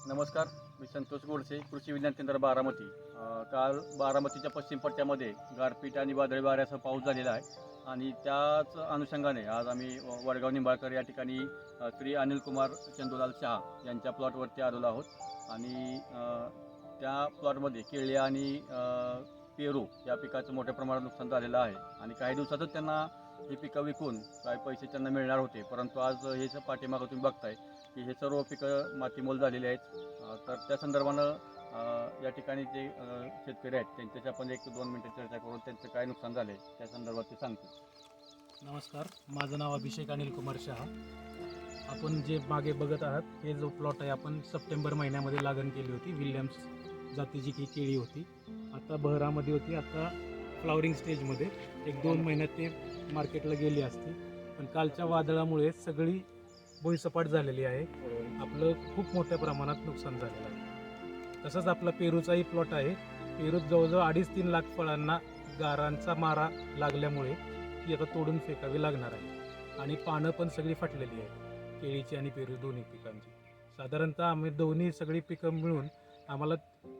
नमस्कार, मी संतोष गोडसे, कृषी विज्ञान केंद्र बारामती. काल बारामतीच्या पश्चिम पट्ट्यामध्ये गारपीट आणि वादळी वाऱ्यासह पाऊस झालेला आहे आणि त्याच अनुषंगाने आज आम्ही वडगाव निंबाळकर या ठिकाणी श्री अनिल कुमार चंदूलाल शहा यांच्या प्लॉटवरती आलेलो आहोत आणि त्या प्लॉटमध्ये केळी आणि पेरू या पिकाचं मोठ्या प्रमाणात नुकसान झालेलं आहे आणि काही दिवसातच त्यांना ही पिकं विकून काही पैसे त्यांना मिळणार होते, परंतु आज हे पाठीमागं तुम्ही बघताय की हे सर्व पिकं मातीमोल झालेली आहेत. तर त्या संदर्भानं या ठिकाणी जे शेतकरी आहेत त्यांच्याशी आपण 1-2 मिनिटं चर्चा करून त्यांचं काय नुकसान झालं आहे त्या संदर्भात ते सांगतो. नमस्कार, माझं नाव अभिषेक अनिल कुमार शहा. आपण जे मागे बघत आहात हे जो प्लॉट आहे आपण सप्टेंबर महिन्यामध्ये लागण केली होती. विल्यम्स जातीची की केळी होती. आता बहरामध्ये होती, आता फ्लॉवरिंग स्टेजमध्ये. 1-2 महिन्यात ते मार्केटला गेली असती, पण कालच्या वादळामुळे सगळी भुईसपाट झालेली आहे. आपलं खूप मोठ्या प्रमाणात नुकसान झालेलं आहे. तसंच आपला पेरूचाही प्लॉट आहे. पेरूत जवळजवळ 2.5-3 लाख फळांना गारांचा मारा लागल्यामुळे ती आता तोडून फेकावी लागणार आहे आणि पानं पण सगळी फाटलेली आहेत, केळीची आणि पेरू दोन्ही पिकांची. साधारणतः आम्ही दोन्ही सगळी पिकं मिळून आम्हाला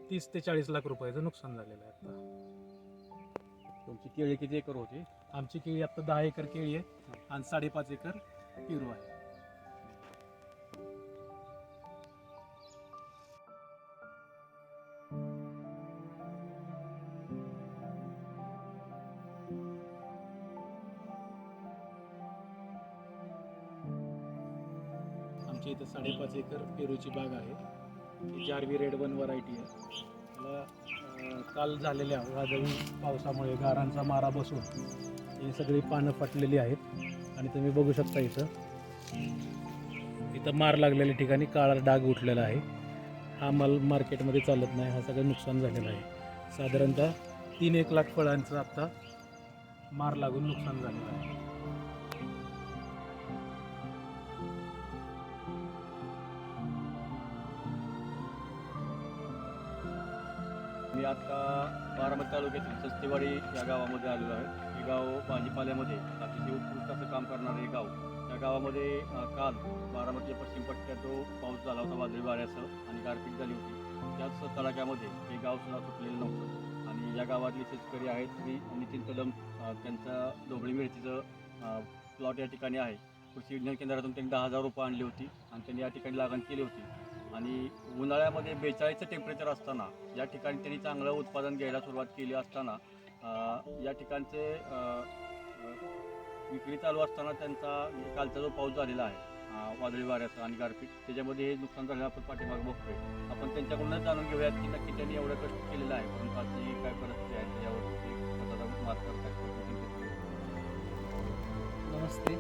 30 ते 40 लाख रुपयाचं नुकसान झालेलं आहे. आता तुमची केळी किती एकर होती? आमची केळी आता 10 एकर केळी आहे आणि 5.5 एकर पेरू आहे. आमच्या इथं 5.5 एकर पेरूची बाग आहे. ही जार्वी रेड 1 व्हरायटी आहे. त्याला काल झालेल्या वादळी पावसामुळे गारांचा मारा बसून ही सगळी पानं फाटलेली आहेत आणि तुम्ही बघू शकता इथं मार लागलेल्या ठिकाणी काळा डाग उठलेला आहे. हा माल मार्केटमध्ये चालत नाही. हा सगळं नुकसान झालेलं आहे. साधारणतः 3-1 लाख फळांचं आत्ता मार लागून नुकसान झालेलं आहे. मी आता बारामती तालुक्यातील सस्तेवाडी या गावामध्ये आलेलो आहे. हे गाव भाजीपाल्यामध्ये अतिशय उत्कृष्ट असं काम करणारं हे गाव. या गावामध्ये काल बारामतीच्या पश्चिम पट्ट्यात जो पाऊस झाला होता वादळी वाऱ्यासह आणि गारपीट झाली होती, त्याच तडाख्यामध्ये हे गावसुद्धा सुटलेलं नव्हतं आणि या गावातले शेतकरी आहेत श्री नितीन कदम, त्यांचा ढोबळी मिरचीचं प्लॉट या ठिकाणी आहे. कृषी विज्ञान केंद्रातून त्यांनी 10,000 रोपं आणली होती आणि त्यांनी या ठिकाणी लागण केली होती आणि उन्हाळ्यामध्ये 42चं टेम्परेचर असताना या ठिकाणी त्यांनी चांगलं उत्पादन घ्यायला सुरुवात केली असताना या ठिकाणचे विक्री चालू असताना त्यांचा कालचा जो पाऊस झालेला आहे वादळी वाऱ्याचा आणि गारपीट, त्याच्यामध्ये हे नुकसान झालेलं आपण पाठीमागे बघतोय. आपण त्यांच्याकडूनच जाणून घेऊयात की नक्की त्यांनी एवढं कष्ट केलेलं आहे, परंतु आजची काय परिस्थिती आहे त्याच्यावर ते मात करतात. नमस्ते,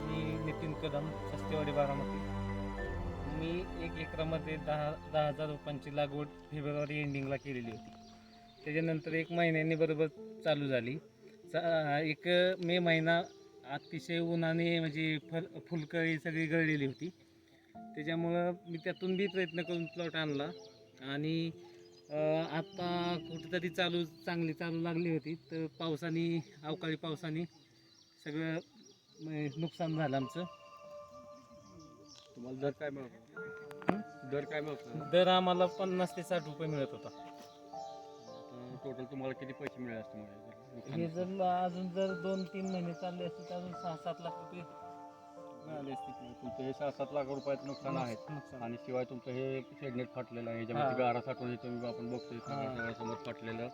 मी नितीन कदम, सस्तेवाडी बारामती. मी 1 एकरामध्ये 10,000 रोपांची लागवड फेब्रुवारी एंडिंगला केलेली होती. त्याच्यानंतर 1 महिन्याने बरोबर चालू झाली. 1 मे महिना अतिशय उन्हाने म्हणजे फुलकळी सगळी गळलेली होती. त्याच्यामुळं मी त्यातून बी प्रयत्न करून प्लॉट आणला आणि आता कुठेतरी चांगली चालू लागली होती, तर अवकाळी पावसाने सगळं नुकसान झालं आमचं. तुम्हाला दर काय मिळतो? दर आम्हाला 50 ते 60 रुपये मिळत होता. टोटल तुम्हाला किती पैसे मिळाले असते म्हणजे? हे जर अजून जर 2-3 महिने चालले असते तर अजून 6-7 लाख रुपये मिळाले असते. तुमचं हे 6-7 लाख रुपयाचं नुकसान आहे आणि शिवाय तुमचं हे शेडनेट फाटलेलं आहे. याच्यामध्ये गारा साठवून तुम्ही आपण बघतोय समोर फाटलेलं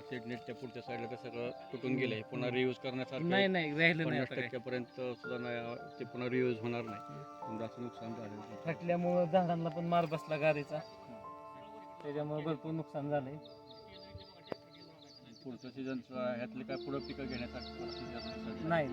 शेडनेटच्या पुढच्या साईडला ते सगळं तुटून गेलंय. पुन्हा रियूज करण्यासारखं नाही राहिलं नाही. 50% सुद्धा नाही, ते पुन्हा रियूज होणार नाही. समजा असं नुकसान झालं. फाटल्यामुळं झाडांना पण मार बसला गाडीचा, त्याच्यामुळे भरपूर नुकसान झालंय. पुढचं सीझनचं ह्यातले काय पुढं पिकं घेण्यासाठी नाही